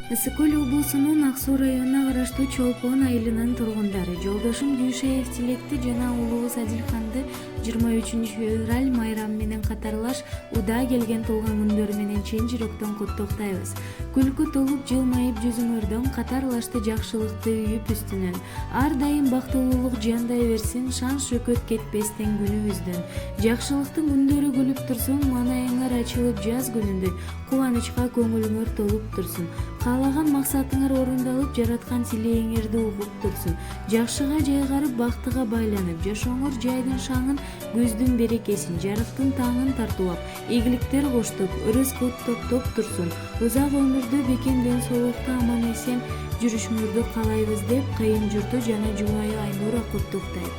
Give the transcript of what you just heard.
Ысык көл облусунун Ак Суу районуна караштуу Чолпон айылынын тургундары Жолдошум Дүйшеев Тилекти жана уулубуз Адилханды 23 февраль майрамы менен катарлаш удаа келген туулган күндөрү менен чын жүрөктөн куттуктайбыз. Күлкү толуп жылмайып жүзүңөрдөн катарлашты жакшылыкты үйүп үстүнөн. Ар дайым бактылуулук жандай берсин, шан шөкөт кетпестен күнүбүздөн. Жакшылыктын күндөрү күлүп турсун, маанайыңар ачылып жаз күнүндөй, кубанычка көңүлүңөр толуп турсун. Каалаган максатыңар орундалып, жараткан тилегиңерди угуп турсун. Жакшыга жайгарып, бактыга байланып, жашооңор жайдын шаңын, көздүн берекесин, жарыктын таңын тартуулап, ийгиликтер коштоп, ырыс-кут топтоп турсун. Узак өмүрдө бекем ден соолукта аман эсен жүрүшүңөрдү каалайбыз деп кайын журту жана жубайы Айнура куттуктайт.